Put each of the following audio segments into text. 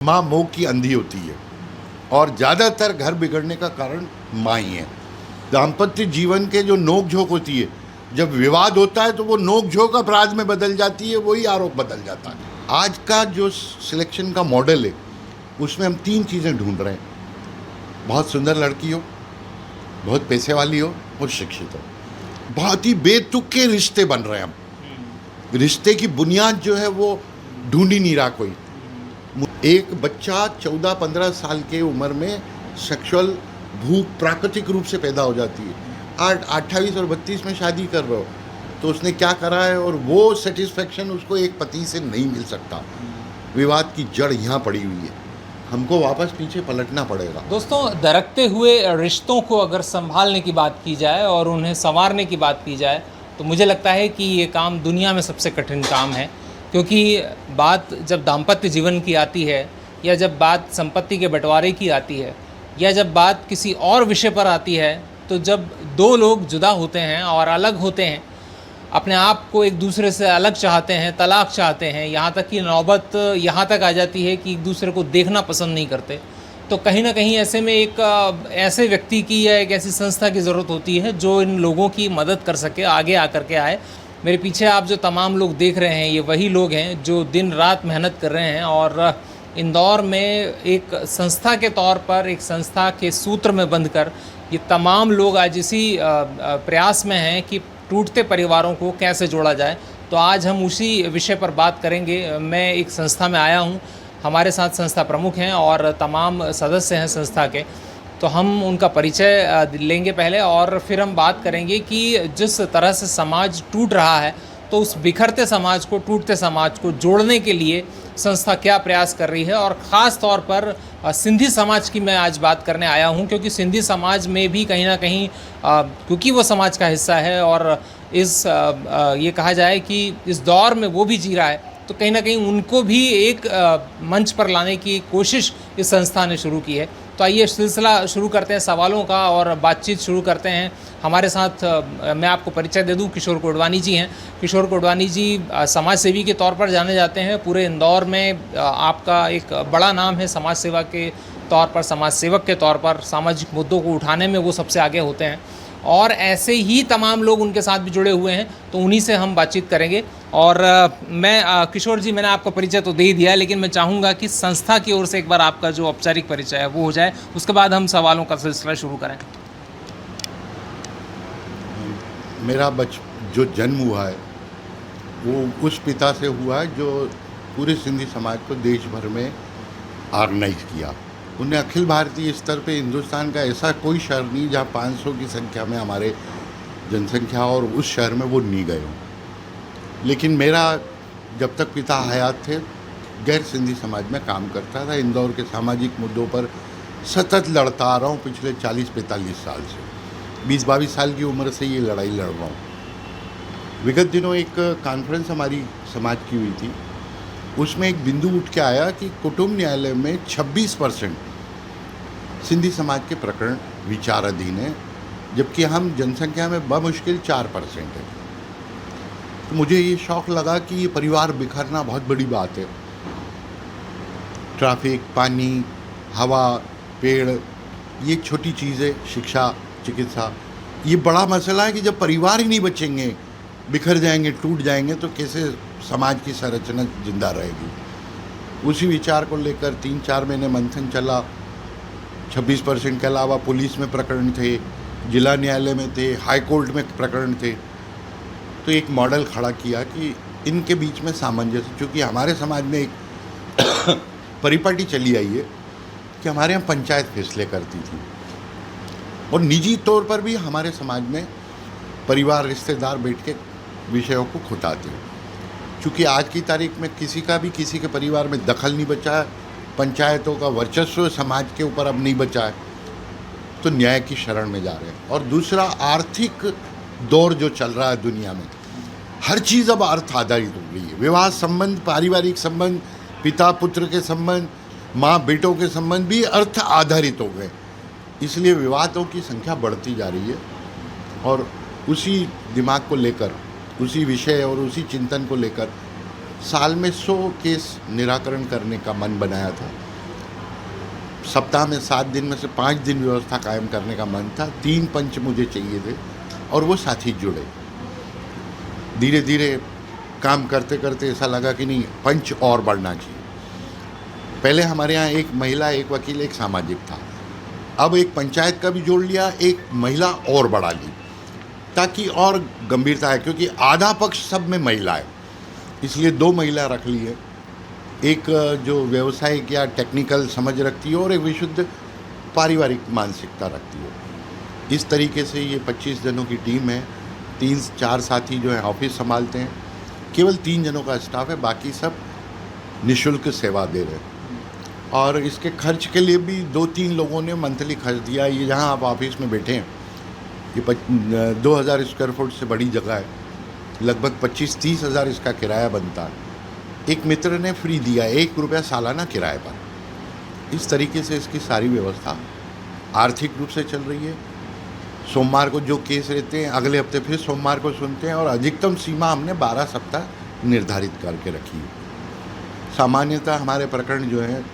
माँ मोह की अंधी होती है और ज़्यादातर घर बिगड़ने का कारण माँ ही है। दाम्पत्य जीवन के जो नोक झोंक होती है, जब विवाद होता है तो वो नोक झोंक अपराध में बदल जाती है, वही आरोप बदल जाता है। आज का जो सिलेक्शन का मॉडल है उसमें हम 3 चीज़ें ढूंढ रहे हैं। बहुत सुंदर लड़की हो, बहुत पैसे वाली हो और शिक्षित हो। बहुत ही बेतुके रिश्ते बन रहे हैं हम। रिश्ते की बुनियाद जो है वो ढूंढ ही नहीं रहा कोई। एक बच्चा 14-15 साल के उम्र में सेक्सुअल भूख प्राकृतिक रूप से पैदा हो जाती है। 28 और 32 में शादी कर रहे हो तो उसने क्या करा है, और वो सेटिस्फेक्शन उसको एक पति से नहीं मिल सकता। विवाद की जड़ यहाँ पड़ी हुई है, हमको वापस पीछे पलटना पड़ेगा। दोस्तों, दरकते हुए रिश्तों को अगर संभालने की बात की जाए और उन्हें संवारने की बात की जाए तो मुझे लगता है कि ये काम दुनिया में सबसे कठिन काम है, क्योंकि बात जब दाम्पत्य जीवन की आती है, या जब बात संपत्ति के बंटवारे की आती है, या जब बात किसी और विषय पर आती है, तो जब 2 लोग जुदा होते हैं और अलग होते हैं, अपने आप को एक दूसरे से अलग चाहते हैं, तलाक चाहते हैं, यहाँ तक कि नौबत यहाँ तक आ जाती है कि एक दूसरे को देखना पसंद नहीं करते, तो कहीं ना कहीं ऐसे में एक ऐसे व्यक्ति की या एक ऐसी संस्था की ज़रूरत होती है जो इन लोगों की मदद कर सके, आगे आकर के आए। मेरे पीछे आप जो तमाम लोग देख रहे हैं, ये वही लोग हैं जो दिन रात मेहनत कर रहे हैं और इंदौर में एक संस्था के तौर पर, एक संस्था के सूत्र में बंधकर ये तमाम लोग आज इसी प्रयास में हैं कि टूटते परिवारों को कैसे जोड़ा जाए। तो आज हम उसी विषय पर बात करेंगे। मैं एक संस्था में आया हूँ, हमारे साथ संस्था प्रमुख हैं और तमाम सदस्य हैं संस्था के, तो हम उनका परिचय लेंगे पहले और फिर हम बात करेंगे कि जिस तरह से समाज टूट रहा है, तो उस बिखरते समाज को, टूटते समाज को जोड़ने के लिए संस्था क्या प्रयास कर रही है। और ख़ास तौर पर सिंधी समाज की मैं आज बात करने आया हूं, क्योंकि सिंधी समाज में भी कहीं ना कहीं क्योंकि वो समाज का हिस्सा है और ये कहा जाए कि इस दौर में वो भी जी रहा है, तो कहीं ना कहीं उनको भी एक मंच पर लाने की कोशिश इस संस्था ने शुरू की है। तो आइए सिलसिला शुरू करते हैं सवालों का और बातचीत शुरू करते हैं। हमारे साथ मैं आपको परिचय दे दूं, किशोर कोडवानी जी हैं। किशोर कोडवानी जी समाज सेवी के तौर पर जाने जाते हैं। पूरे इंदौर में आपका एक बड़ा नाम है समाज सेवा के तौर पर, समाज सेवक के तौर पर। सामाजिक मुद्दों को उठाने में वो सबसे आगे होते हैं और ऐसे ही तमाम लोग उनके साथ भी जुड़े हुए हैं, तो उन्हीं से हम बातचीत करेंगे। और मैं किशोर जी, मैंने आपका परिचय तो दे ही दिया, लेकिन मैं चाहूँगा कि संस्था की ओर से एक बार आपका जो औपचारिक परिचय है वो हो जाए, उसके बाद हम सवालों का सिलसिला शुरू करें। मेरा जो जन्म हुआ है वो उस पिता से हुआ है जो पूरे सिंधी समाज को देश भर में ऑर्गेनाइज किया। उन्हें अखिल भारतीय स्तर पे हिंदुस्तान का ऐसा कोई शहर नहीं जहाँ 500 की संख्या में हमारे जनसंख्या और उस शहर में वो नहीं गए हों। लेकिन मेरा जब तक पिता हयात थे गैर सिंधी समाज में काम करता था। इंदौर के सामाजिक मुद्दों पर सतत लड़ता आ रहा हूँ पिछले 40-45 साल से। 20-22 साल की उम्र से ये लड़ाई लड़ रहा हूँ। विगत दिनों एक कॉन्फ्रेंस हमारी समाज की हुई थी, उसमें एक बिंदु उठ के आया कि कुटुंब न्यायालय में 26% सिंधी समाज के प्रकरण विचाराधीन है, जबकि हम जनसंख्या में बमुश्किल 4% है। तो मुझे ये शौक़ लगा कि ये परिवार बिखरना बहुत बड़ी बात है। ट्रैफिक, पानी, हवा, पेड़, ये छोटी चीज़ें, शिक्षा, चिकित्सा, ये बड़ा मसला है कि जब परिवार ही नहीं बचेंगे, बिखर जाएंगे, टूट जाएंगे, तो कैसे समाज की संरचना जिंदा रहेगी। उसी विचार को लेकर 3-4 महीने मंथन चला। 26% के अलावा पुलिस में प्रकरण थे, जिला न्यायालय में थे, हाई कोर्ट में प्रकरण थे। तो एक मॉडल खड़ा किया कि इनके बीच में सामंजस्य, चूँकि हमारे समाज में एक परिपाटी चली आई है कि हमारे यहाँ पंचायत फैसले करती थी और निजी तौर पर भी हमारे समाज में परिवार, रिश्तेदार बैठ के विषयों को खुटाते हैं। चूँकि आज की तारीख में किसी का भी किसी के परिवार में दखल नहीं बचा है, पंचायतों का वर्चस्व समाज के ऊपर अब नहीं बचा है, तो न्याय की शरण में जा रहे हैं। और दूसरा, आर्थिक दौर जो चल रहा है दुनिया में, हर चीज़ अब अर्थ आधारित हो गई है। विवाह संबंध, पारिवारिक संबंध, पिता पुत्र के संबंध, माँ बेटों के संबंध भी अर्थ आधारित हो गए। इसलिए विवादों की संख्या बढ़ती जा रही है और उसी दिमाग को लेकर, उसी विषय और उसी चिंतन को लेकर साल में 100 केस निराकरण करने का मन बनाया था। सप्ताह में 7 दिन में से 5 दिन व्यवस्था कायम करने का मन था। 3 पंच मुझे चाहिए थे और वो साथी जुड़े। धीरे धीरे काम करते करते ऐसा लगा कि नहीं, पंच और बढ़ना चाहिए। पहले हमारे यहाँ एक महिला, एक वकील, एक सामाजिक था। अब एक पंचायत का भी जोड़ लिया, एक महिला और बढ़ा ली ताकि और गंभीरता है, क्योंकि आधा पक्ष सब में महिला है, इसलिए 2 महिला रख ली है। एक जो व्यावसायिक या टेक्निकल समझ रखती है और एक विशुद्ध पारिवारिक मानसिकता रखती है। इस तरीके से ये 25 जनों की टीम है। 3-4 साथी जो हैं ऑफिस संभालते हैं। केवल 3 जनों का स्टाफ है, बाकी सब निःशुल्क सेवा दे रहे हैं। और इसके खर्च के लिए भी 2-3 लोगों ने मंथली खर्च दिया। ये जहाँ आप ऑफिस में बैठे हैं, ये 2000 स्क्वायर फुट से बड़ी जगह है, लगभग 25-30 हज़ार इसका किराया बनता है। एक मित्र ने फ्री दिया, 1 रुपया सालाना किराए पर। इस तरीके से इसकी सारी व्यवस्था आर्थिक रूप से चल रही है। सोमवार को जो केस रहते हैं अगले हफ्ते फिर सोमवार को सुनते हैं, और अधिकतम सीमा हमने 12 सप्ताह निर्धारित करके रखी है। सामान्यतः हमारे प्रकरण जो हैं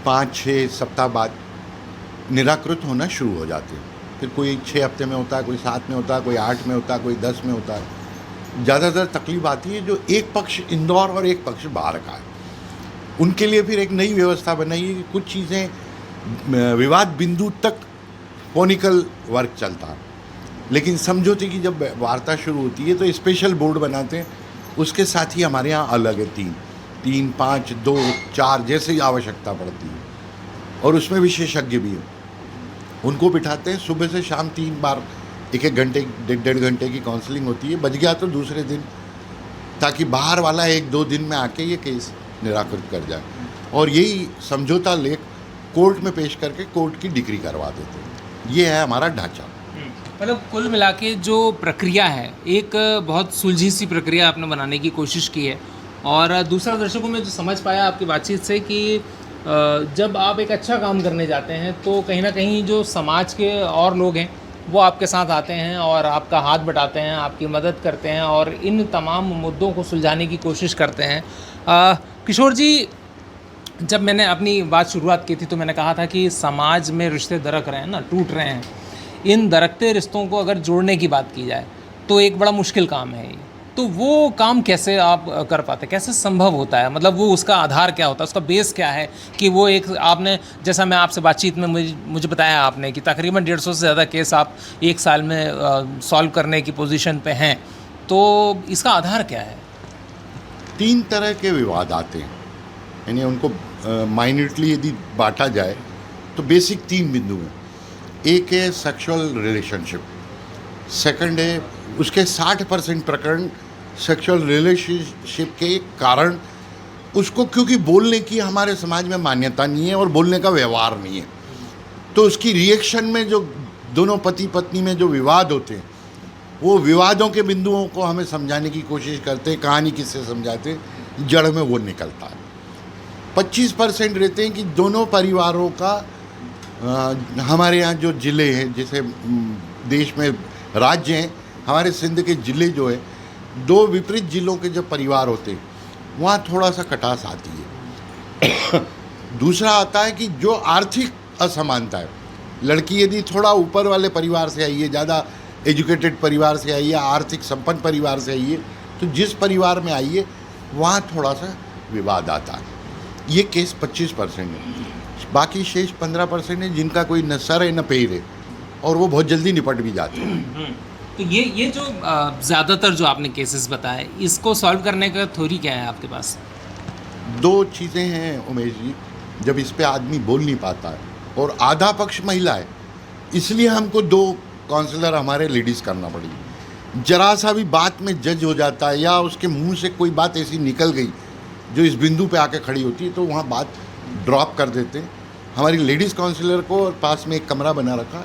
5-6 सप्ताह बाद निराकृत होना शुरू हो जाते हैं। फिर कोई 6 हफ्ते में होता है, कोई 7 में होता है, कोई 8 में होता है, कोई 10 में होता है। ज़्यादातर तकलीफ आती है जो एक पक्ष इंदौर और एक पक्ष बाहर का है, उनके लिए फिर एक नई व्यवस्था बनाई है कि कुछ चीज़ें विवाद बिंदु तक फोनिकल वर्क चलता है, लेकिन समझौते की जब वार्ता शुरू होती है तो स्पेशल बोर्ड बनाते हैं। उसके साथ ही हमारे यहाँ अलग है 3, 5, 2, 4 जैसे ही आवश्यकता पड़ती है, और उसमें विशेषज्ञ भी हैं। उनको बिठाते हैं, सुबह से शाम 3 बार 1-1 घंटे 1.5 घंटे की काउंसलिंग होती है। बच गया तो दूसरे दिन, ताकि बाहर वाला 1-2 दिन में आके ये केस निराकृत कर जाए, और यही समझौता लेख कोर्ट में पेश करके कोर्ट की डिक्री करवा देते हैं। ये है हमारा ढांचा। मतलब कुल मिला के जो प्रक्रिया है, एक बहुत सुलझी सी प्रक्रिया आपने बनाने की कोशिश की है। और दूसरा, दर्शकों में जो समझ पाया आपकी बातचीत से कि जब आप एक अच्छा काम करने जाते हैं तो कहीं ना कहीं जो समाज के और लोग हैं वो आपके साथ आते हैं और आपका हाथ बटाते हैं, आपकी मदद करते हैं और इन तमाम मुद्दों को सुलझाने की कोशिश करते हैं। किशोर जी, जब मैंने अपनी बात शुरुआत की थी तो मैंने कहा था कि समाज में रिश्ते दरक रहे हैं ना, टूट रहे हैं। इन दरकते रिश्तों को अगर जोड़ने की बात की जाए तो एक बड़ा मुश्किल काम है ये। तो वो काम कैसे आप कर पाते, कैसे संभव होता है? मतलब वो उसका आधार क्या होता है, उसका बेस क्या है कि वो एक, आपने जैसा मैं आपसे बातचीत में मुझे बताया आपने कि तकरीबन 150 से ज़्यादा केस आप एक साल में सॉल्व करने की पोजीशन पे हैं, तो इसका आधार क्या है? 3 तरह के विवाद आते हैं, यानी उनको माइन्यूटली यदि बांटा जाए तो बेसिक 3 बिंदु हैं। एक है सेक्सुअल रिलेशनशिप, सेकंड है उसके 60% प्रकरण सेक्सुअल रिलेशनशिप के कारण, उसको क्योंकि बोलने की हमारे समाज में मान्यता नहीं है और बोलने का व्यवहार नहीं है, तो उसकी रिएक्शन में जो दोनों पति पत्नी में जो विवाद होते हैं, वो विवादों के बिंदुओं को हमें समझाने की कोशिश करते हैं, कहानी किससे समझाते, जड़ में वो निकलता है। 25% रहते हैं कि दोनों परिवारों का, हमारे यहाँ जो ज़िले हैं, जैसे देश में राज्य हैं, हमारे सिंध के ज़िले जो है, 2 विपरीत ज़िलों के जब परिवार होते हैं वहाँ थोड़ा सा कटास आती है। दूसरा आता है कि जो आर्थिक असमानता है, लड़की यदि थोड़ा ऊपर वाले परिवार से आई है, ज़्यादा एजुकेटेड परिवार से आई है, आर्थिक संपन्न परिवार से आई है, तो जिस परिवार में आई है वहाँ थोड़ा सा विवाद आता है। ये केस 25% है। बाकी शेष 15% है जिनका कोई न सर है न पैर है, और वो बहुत जल्दी निपट भी जाते हैं। तो ये जो ज़्यादातर जो आपने केसेस बताए, इसको सॉल्व करने का थ्योरी क्या है आपके पास? 2 चीज़ें हैं उमेश जी। जब इस पे आदमी बोल नहीं पाता है और आधा पक्ष महिला है, इसलिए हमको 2 काउंसलर हमारे लेडीज़ करना पड़ी। जरा सा भी बात में जज हो जाता है या उसके मुंह से कोई बात ऐसी निकल गई जो इस बिंदु पे आके खड़ी होती है, तो वहाँ बात ड्रॉप कर देते हैं। हमारी लेडीज़ काउंसलर को पास में एक कमरा बना रखा,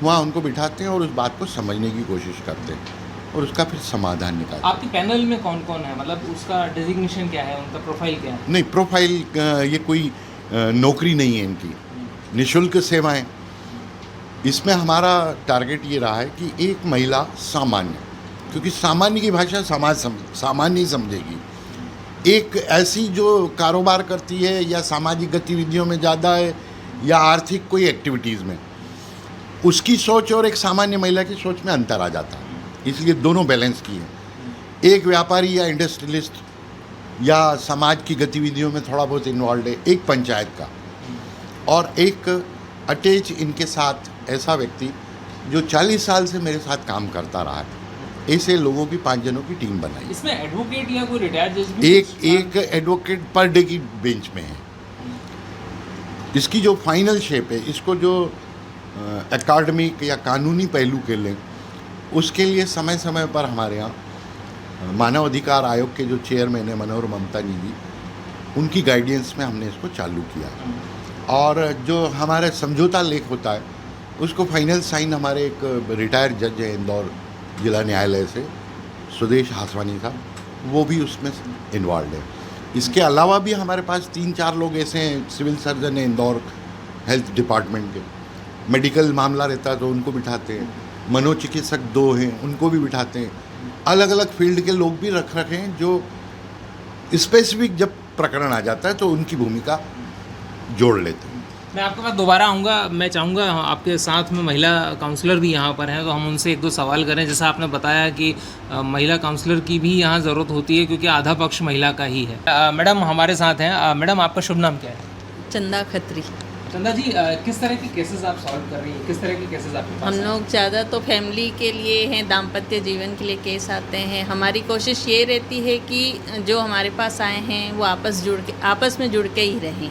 वहाँ उनको बिठाते हैं और उस बात को समझने की कोशिश करते हैं और उसका फिर समाधान निकालते हैं। आपके पैनल में कौन कौन है, मतलब उसका डेजिग्नेशन क्या है, उनका प्रोफाइल क्या है? नहीं, प्रोफाइल ये कोई नौकरी नहीं है इनकी, निःशुल्क सेवाएं। इसमें हमारा टारगेट ये रहा है कि एक महिला सामान्य, क्योंकि सामान्य की भाषा समाज सामान्य ही समझेगी, एक ऐसी जो कारोबार करती है या सामाजिक गतिविधियों में ज़्यादा है या आर्थिक कोई एक्टिविटीज़ में, उसकी सोच और एक सामान्य महिला की सोच में अंतर आ जाता है। इसलिए दोनों बैलेंस की है। एक व्यापारी या इंडस्ट्रियलिस्ट या समाज की गतिविधियों में थोड़ा बहुत इन्वॉल्व है, एक पंचायत का, और एक अटैच इनके साथ ऐसा व्यक्ति जो 40 साल से मेरे साथ काम करता रहा है। ऐसे लोगों की 5 जनों की टीम बनाई। इसमें एडवोकेट या कोई रिटायर्ड जज भी एक एडवोकेट पर डे की बेंच में है। इसकी जो फाइनल शेप है, इसको जो एकेडमिक या कानूनी पहलू के लें, उसके लिए समय समय पर हमारे यहाँ मानव अधिकार आयोग के जो चेयरमैन है मनोहर ममतानी जी, उनकी गाइडेंस में हमने इसको चालू किया। और जो हमारा समझौता लेख होता है, उसको फाइनल साइन हमारे एक रिटायर्ड जज है इंदौर जिला न्यायालय से, सुदेश हासवानी साहब, वो भी उसमें इन्वॉल्व है। इसके अलावा भी हमारे पास 3-4 लोग ऐसे हैं, सिविल सर्जन हैं इंदौर हेल्थ डिपार्टमेंट के, मेडिकल मामला रहता है तो उनको बिठाते हैं, मनोचिकित्सक 2 हैं उनको भी बिठाते हैं, अलग अलग फील्ड के लोग भी रख रखे हैं जो स्पेसिफिक जब प्रकरण आ जाता है तो उनकी भूमिका जोड़ लेते हैं। मैं आपके पास दोबारा आऊँगा। मैं चाहूँगा आपके साथ में महिला काउंसलर भी यहाँ पर हैं, तो हम उनसे 1-2 सवाल करें। जैसा आपने बताया कि महिला काउंसलर की भी यहाँ ज़रूरत होती है क्योंकि आधा पक्ष महिला का ही है। मैडम हमारे साथ हैं। मैडम आपका शुभ नाम क्या है? चंदा खत्री। चंदा जी, किस तरह की केसेस आप सॉल्व कर रही हैं? किस तरह की केसेस आपके पास हम हैं? लोग ज़्यादा तो फैमिली के लिए हैं, दाम्पत्य जीवन के लिए केस आते हैं। हमारी कोशिश ये रहती है कि जो हमारे पास आए हैं वो आपस में जुड़ के ही रहें।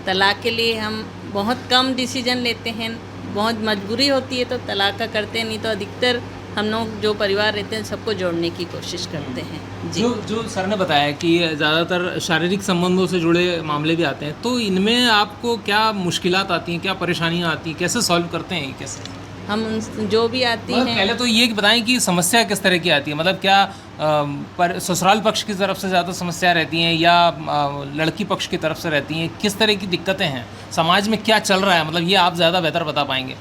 तलाक के लिए हम बहुत कम डिसीजन लेते हैं, बहुत मजबूरी होती है तो तलाक का करते हैं, नहीं तो अधिकतर हम लोग जो परिवार रहते हैं सबको जोड़ने की कोशिश करते हैं जी। जो सर ने बताया कि ज़्यादातर शारीरिक संबंधों से जुड़े मामले भी आते हैं, तो इनमें आपको क्या मुश्किलात आती हैं, क्या परेशानियां आती हैं, कैसे सॉल्व करते हैं? कैसे हम उन जो भी आती मतलब हैं, पहले तो ये बताएं कि समस्या किस तरह की आती है, मतलब क्या पर ससुराल पक्ष की तरफ से ज़्यादा समस्या रहती हैं या लड़की पक्ष की तरफ से रहती हैं? किस तरह की दिक्कतें हैं समाज में, क्या चल रहा है, मतलब ये आप ज़्यादा बेहतर बता पाएंगे।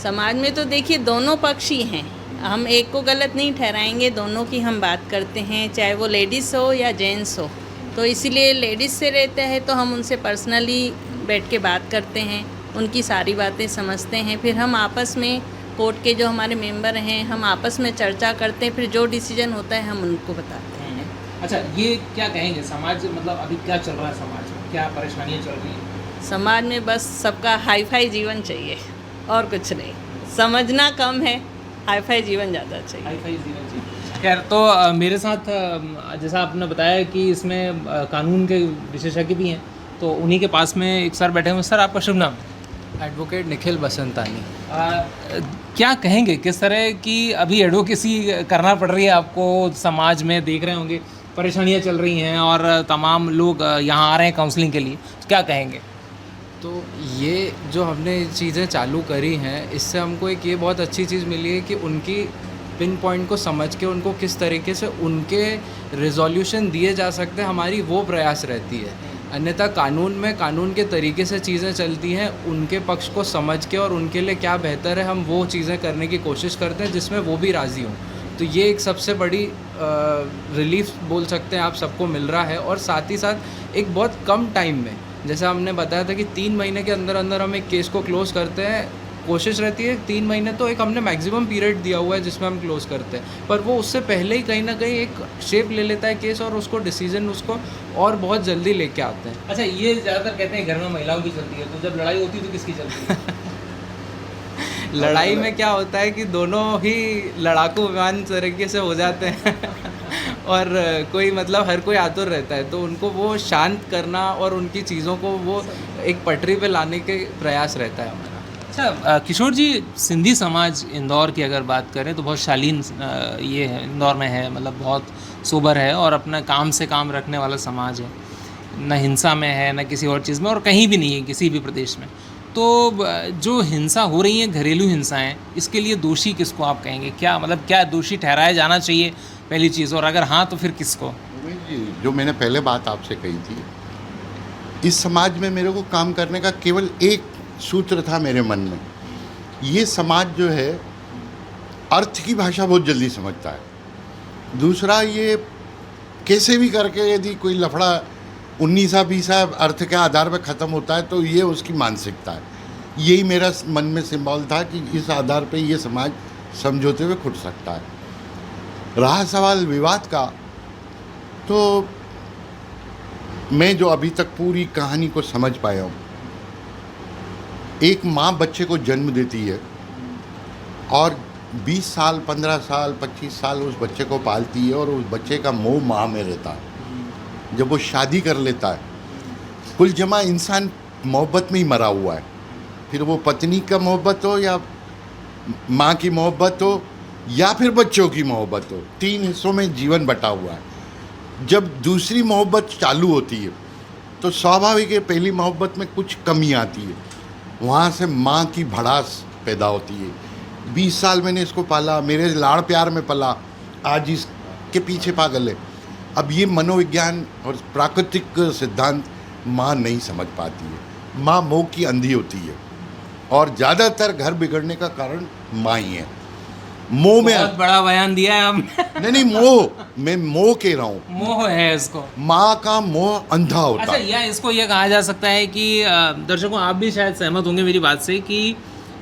समाज में तो देखिए दोनों पक्ष ही हैं, हम एक को गलत नहीं ठहराएंगे, दोनों की हम बात करते हैं, चाहे वो लेडीज़ हो या जेंट्स हो। तो इसीलिए लेडीज़ से रहते हैं तो हम उनसे पर्सनली बैठ के बात करते हैं, उनकी सारी बातें समझते हैं, फिर हम आपस में कोर्ट के जो हमारे मेंबर हैं हम आपस में चर्चा करते हैं, फिर जो डिसीजन होता है हम उनको बताते हैं। अच्छा, ये क्या कहेंगे समाज, मतलब अभी क्या चल रहा है समाज में, क्या परेशानियाँ चल रही हैं? समाज में बस सबका हाई फाई जीवन चाहिए और कुछ नहीं, समझना कम है, हाई फाई जीवन ज़्यादा चाहिए। हाई-फाई जीवन जी। खैर, तो मेरे साथ जैसा आपने बताया कि इसमें कानून के विशेषज्ञ भी हैं, तो उन्हीं के पास में एक सर बैठे हुए हैं। सर आपका शुभ नाम? एडवोकेट निखिल बसंतानी। क्या कहेंगे, किस तरह की अभी एडवोकेसी करना पड़ रही है आपको? समाज में देख रहे होंगे परेशानियां चल रही हैं और तमाम लोग यहाँ आ रहे हैं काउंसलिंग के लिए, क्या कहेंगे? तो ये जो हमने चीज़ें चालू करी हैं, इससे हमको एक ये बहुत अच्छी चीज़ मिली है कि उनकी पिन पॉइंट को समझ के उनको किस तरीके से उनके रिजोल्यूशन दिए जा सकते हैं, हमारी वो प्रयास रहती है। अन्यथा कानून में कानून के तरीके से चीज़ें चलती हैं, उनके पक्ष को समझ के और उनके लिए क्या बेहतर है हम वो चीज़ें करने की कोशिश करते हैं जिसमें वो भी राज़ी हों। तो ये एक सबसे बड़ी रिलीफ बोल सकते हैं आप सबको मिल रहा है। और साथ ही साथ एक बहुत कम टाइम में, जैसा हमने बताया था कि 3 महीने के अंदर अंदर हम एक केस को क्लोज़ करते हैं, कोशिश रहती है 3 महीने तो एक हमने मैक्सिमम पीरियड दिया हुआ है जिसमें हम क्लोज़ करते हैं, पर वो उससे पहले ही कहीं ना कहीं एक शेप ले लेता है केस और उसको डिसीजन उसको और बहुत जल्दी लेके आते हैं। अच्छा, ये ज़्यादातर कहते हैं घर में महिलाओं की चलती है, तो जब लड़ाई होती है तो किसकी चलती है? लड़ाई में क्या होता है कि दोनों ही लड़ाकू विमान तरीके से हो जाते हैं और कोई मतलब हर कोई आतुर रहता है, तो उनको वो शांत करना और उनकी चीज़ों को वो एक पटरी पे लाने के प्रयास रहता है हमारा। अच्छा किशोर जी, सिंधी समाज इंदौर की अगर बात करें तो बहुत शालीन ये है, इंदौर में है, मतलब बहुत सोबर है और अपना काम से काम रखने वाला समाज है, न हिंसा में है न किसी और चीज़ में, और कहीं भी नहीं है किसी भी प्रदेश में। तो जो हिंसा हो रही है, घरेलू हिंसाएं, इसके लिए दोषी किसको आप कहेंगे? क्या मतलब क्या दोषी ठहराया जाना चाहिए पहली चीज़, और अगर हाँ तो फिर किसको? उमेश जी, जो मैंने पहले बात आपसे कही थी, इस समाज में मेरे को काम करने का केवल एक सूत्र था मेरे मन में। ये समाज जो है अर्थ की भाषा बहुत जल्दी समझता है। दूसरा, ये कैसे भी करके यदि कोई लफड़ा 19वां-20वां अर्थ के आधार पर ख़त्म होता है, तो ये उसकी मानसिकता है। यही मेरा मन में सिंबल था कि इस आधार पे ये समाज समझौते हुए खुट सकता है। रहा सवाल विवाद का, तो मैं जो अभी तक पूरी कहानी को समझ पाया हूँ, एक माँ बच्चे को जन्म देती है और 20 साल, 15 साल, 25 साल उस बच्चे को पालती है और उस बच्चे का मोह माँ में रहता है। जब वो शादी कर लेता है, कुल जमा इंसान मोहब्बत में ही मरा हुआ है। फिर वो पत्नी का मोहब्बत हो या माँ की मोहब्बत हो या फिर बच्चों की मोहब्बत हो, 3 हिस्सों में जीवन बटा हुआ है। जब दूसरी मोहब्बत चालू होती है तो स्वाभाविक है पहली मोहब्बत में कुछ कमी आती है, वहाँ से माँ की भड़ास पैदा होती है। 20 साल मैंने इसको पाला, मेरे लाड़ प्यार में पला, आज इसके पीछे पागल है। अब ये मनोविज्ञान और प्राकृतिक सिद्धांत माँ नहीं समझ पाती है। माँ मोह की अंधी होती है और ज़्यादातर घर बिगड़ने का कारण माँ ही है। मोह में बहुत बड़ा बयान दिया है आपने। नहीं, मोह, मैं मोह कह रहा हूँ। मोह है इसको। माँ का मोह अंधा होता अच्छा, है। या इसको ये कहा जा सकता है कि दर्शकों आप भी शायद सहमत होंगे मेरी बात से कि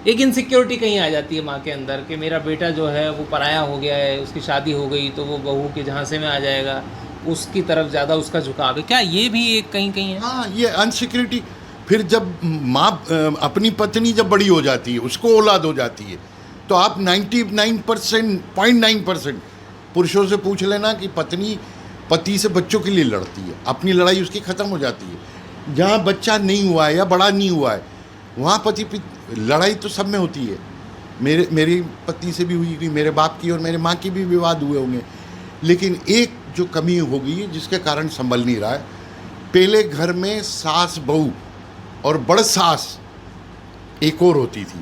एक इनसिक्योरिटी कहीं आ जाती है माँ के अंदर कि मेरा बेटा जो है वो पराया हो गया है, उसकी शादी हो गई तो वो बहू के झांसे में आ जाएगा, उसकी तरफ ज़्यादा उसका झुकाव है। क्या ये भी एक कहीं कहीं है? हाँ, ये अनसिक्योरिटी। फिर जब माँ अपनी पत्नी जब बड़ी हो जाती है, उसको औलाद हो जाती है, तो आप 99.9% पुरुषों से पूछ लेना कि पत्नी पति से बच्चों के लिए लड़ती है, अपनी लड़ाई उसकी ख़त्म हो जाती है। जहाँ बच्चा नहीं हुआ है या बड़ा नहीं हुआ है, वहाँ लड़ाई तो सब में होती है। मेरी पत्नी से भी हुई थी, मेरे बाप की और मेरे माँ की भी विवाद हुए होंगे। लेकिन एक जो कमी हो गई है जिसके कारण संभल नहीं रहा है, पहले घर में सास बहू और बड़ सास एक और होती थी,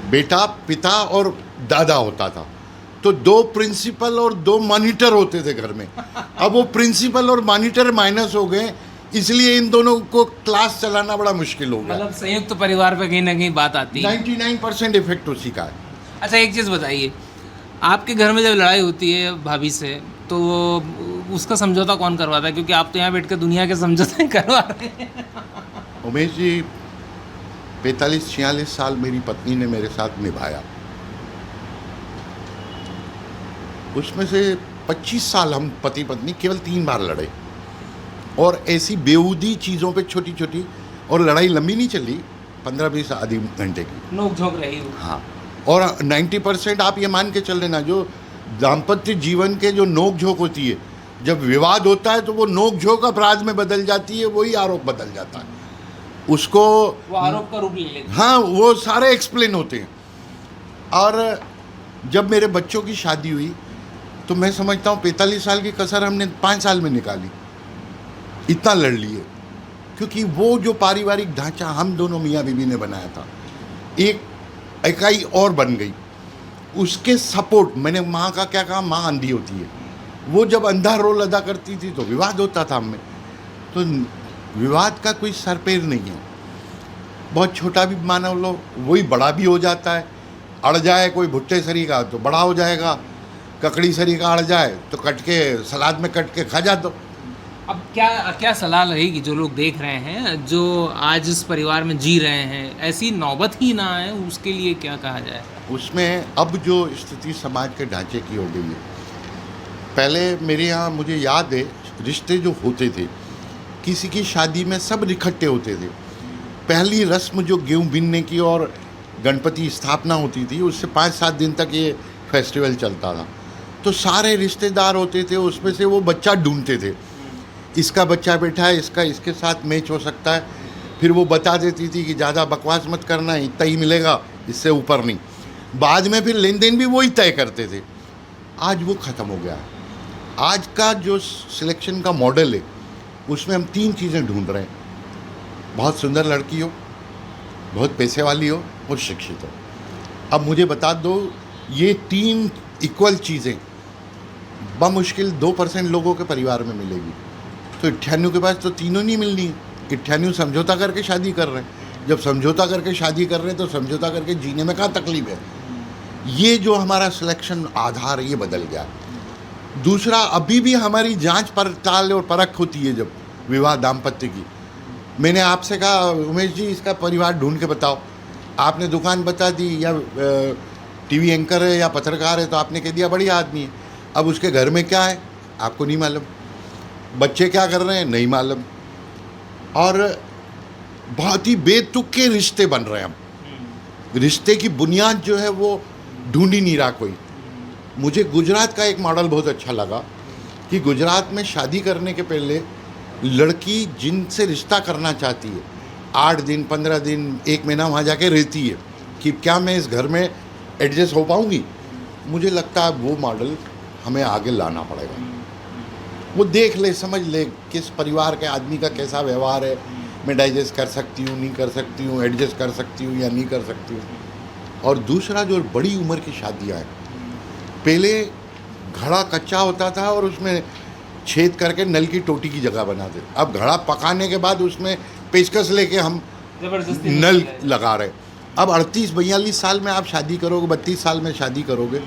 बेटा पिता और दादा होता था, तो 2 प्रिंसिपल और 2 मॉनिटर होते थे घर में। अब वो प्रिंसिपल और मॉनिटर माइनस हो गए, इसलिए इन दोनों को क्लास चलाना बड़ा मुश्किल हो गया। मतलब संयुक्त परिवार पे कहीं ना कहीं बात आती है। 99% इफेक्ट उसी का है। अच्छा, एक चीज़ बताइए, आपके घर में जब लड़ाई होती है भाभी से तो उसका समझौता कौन करवाता है? क्योंकि आप तो यहाँ बैठ कर दुनिया के समझौते करवा रहे हैं। उमेश जी, 45-46 साल मेरी पत्नी ने मेरे साथ निभाया, उसमें से 25 साल हम पति पत्नी केवल 3 बार लड़े, और ऐसी बेहूदी चीज़ों पे छोटी छोटी, और लड़ाई लंबी नहीं चली, 15-20 आधे घंटे की नोक झोंक रही हो। हाँ, और 90% आप ये मान के चल लेना, जो दाम्पत्य जीवन के जो नोक झोंक होती है, जब विवाद होता है तो वो नोक झोंक अपराध में बदल जाती है, वही आरोप बदल जाता है, उसको वो आरोप का रूप ले लेती है। हाँ, वो सारे एक्सप्लेन होते हैं। और जब मेरे बच्चों की शादी हुई तो मैं समझता हूँ 45 साल की कसर हमने 5 साल में निकाली, इतना लड़ लिए, क्योंकि वो जो पारिवारिक ढांचा हम दोनों मियाँ बीवी ने बनाया था, एक इकाई और बन गई। उसके सपोर्ट, मैंने माँ का क्या कहा, माँ अंधी होती है, वो जब अंधा रोल अदा करती थी तो विवाद होता था हमें। तो विवाद का कोई सर पैर नहीं है, बहुत छोटा भी मानो लो वही बड़ा भी हो जाता है। अड़ जाए कोई भुट्टे सरी का तो बड़ा हो जाएगा, ककड़ी सरी का अड़ जाए तो कट के सलाद में कट के खा जा दो। अब क्या सलाह रहेगी जो लोग देख रहे हैं, जो आज इस परिवार में जी रहे हैं, ऐसी नौबत ही ना आए, उसके लिए क्या कहा जाए? उसमें अब जो स्थिति समाज के ढांचे की हो गई है, पहले मेरे यहाँ मुझे याद है रिश्ते जो होते थे, किसी की शादी में सब इकट्ठे होते थे। पहली रस्म जो गेहूँ बीनने की और गणपति स्थापना होती थी, उससे 5-7 दिन तक ये फेस्टिवल चलता था। तो सारे रिश्तेदार होते थे, उसमें से वो बच्चा ढूंढते थे, इसका बच्चा बैठा है, इसका इसके साथ मैच हो सकता है। फिर वो बता देती थी कि ज़्यादा बकवास मत करना, इतना ही मिलेगा, इससे ऊपर नहीं। बाद में फिर लेन देन भी वही तय करते थे। आज वो ख़त्म हो गया है। आज का जो सिलेक्शन का मॉडल है, उसमें हम 3 चीज़ें ढूंढ रहे हैं, बहुत सुंदर लड़की हो, बहुत पैसे वाली हो और शिक्षित हो। अब मुझे बता दो, ये 3 इक्वल चीज़ें बमुश्किल 2% लोगों के परिवार में मिलेगी। तो 98 के पास तो तीनों नहीं मिलनी है। 98 समझौता करके शादी कर रहे हैं। जब समझौता करके शादी कर रहे हैं तो समझौता करके जीने में क्या तकलीफ है? ये जो हमारा सिलेक्शन आधार ये बदल गया। दूसरा, अभी भी हमारी जांच पड़ताल और परख होती है जब विवाह दाम्पत्य की। मैंने आपसे कहा उमेश जी इसका परिवार ढूंढ के बताओ, आपने दुकान बता दी, या टीवी एंकर है या पत्रकार है तो आपने कह दिया बढ़िया आदमी है। अब उसके घर में क्या है आपको नहीं मालूम, बच्चे क्या कर रहे हैं नहीं मालूम, और बहुत ही बेतुके रिश्ते बन रहे हैं। हम रिश्ते की बुनियाद जो है वो ढूंढ ही नहीं रहा कोई। मुझे गुजरात का एक मॉडल बहुत अच्छा लगा कि गुजरात में शादी करने के पहले लड़की जिनसे रिश्ता करना चाहती है 8 दिन 15 दिन 1 महीना वहाँ जाके रहती है कि क्या मैं इस घर में एडजस्ट हो पाऊँगी। मुझे लगता है वो मॉडल हमें आगे लाना पड़ेगा। वो देख ले समझ ले किस परिवार के आदमी का कैसा व्यवहार है, मैं डाइजेस्ट कर सकती हूँ नहीं कर सकती हूँ, एडजस्ट कर सकती हूँ या नहीं कर सकती हूँ। और दूसरा जो बड़ी उम्र की शादियाँ हैं, पहले घड़ा कच्चा होता था और उसमें छेद करके नल की टोटी की जगह बना देते, अब घड़ा पकाने के बाद उसमें पेचकस लेके हम जबरदस्ती नल लगा रहे। अब 38-42 साल में आप शादी करोगे, 32 साल में शादी करोगे,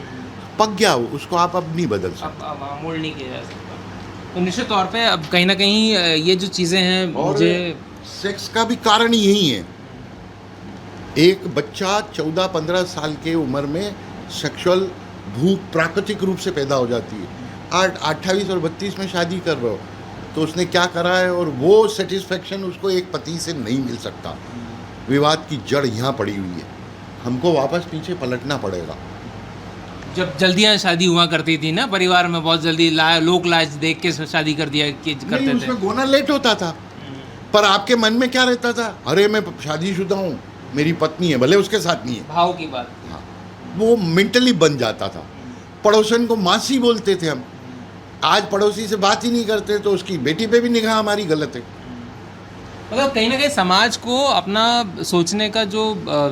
पक गया वो, उसको आप अब नहीं बदल सकते। अब मामूल नहीं किया जा सकता। तो निश्चित तौर पे अब कहीं ना कहीं ये जो चीज़ें हैं और मुझे सेक्स का भी कारण यही है। एक बच्चा 14-15 साल के उम्र में सेक्सुअल भूख प्राकृतिक रूप से पैदा हो जाती है। 28 और 32 में शादी कर रहे हो तो उसने क्या करा है, और वो सेटिस्फेक्शन उसको एक पति से नहीं मिल सकता। विवाद की जड़ यहाँ पड़ी हुई है, हमको वापस पीछे पलटना पड़ेगा। जब जल्दियाँ शादी हुआ करती थी ना परिवार में, बहुत जल्दी लोक लाज देख के शादी कर दिया करते नहीं, थे। उसमें गोना लेट होता था, पर आपके मन में क्या रहता था, अरे मैं शादीशुदा हूँ, मेरी पत्नी है, भले उसके साथ नहीं है। भाव की बात। हाँ, वो मेंटली बन जाता था। पड़ोसन को मासी बोलते थे हम, आज पड़ोसी से बात ही नहीं करते तो उसकी बेटी पे भी निगाह हमारी गलत है। मतलब कहीं ना कहीं समाज को अपना सोचने का जो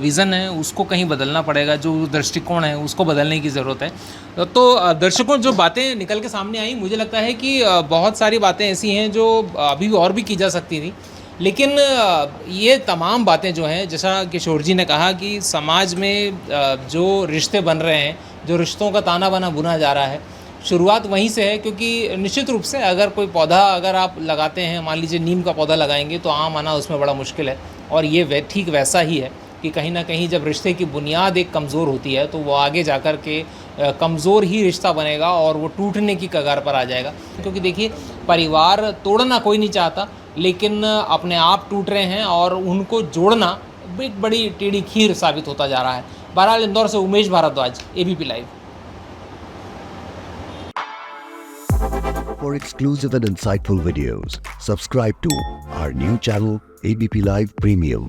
विज़न है उसको कहीं बदलना पड़ेगा, जो दृष्टिकोण है उसको बदलने की ज़रूरत है। तो दर्शकों, जो बातें निकल के सामने आई, मुझे लगता है कि बहुत सारी बातें ऐसी हैं जो अभी और भी की जा सकती थी, लेकिन ये तमाम बातें जो हैं, जैसा किशोर जी ने कहा कि समाज में जो रिश्ते बन रहे हैं, जो रिश्तों का ताना बाना बुना जा रहा है, शुरुआत वहीं से है। क्योंकि निश्चित रूप से अगर कोई पौधा अगर आप लगाते हैं, मान लीजिए नीम का पौधा लगाएंगे तो आम आना उसमें बड़ा मुश्किल है, और ये ठीक वैसा ही है कि कहीं ना कहीं जब रिश्ते की बुनियाद एक कमज़ोर होती है तो वो आगे जाकर के कमज़ोर ही रिश्ता बनेगा और वो टूटने की कगार पर आ जाएगा। क्योंकि देखिए, परिवार तोड़ना कोई नहीं चाहता, लेकिन अपने आप टूट रहे हैं और उनको जोड़ना एक बड़ी टेढ़ी खीर साबित होता जा रहा है। बहरहाल, इंदौर से Umesh Bhardwaj, ABP live. For exclusive and insightful videos, subscribe to our new channel ABP Live Premium.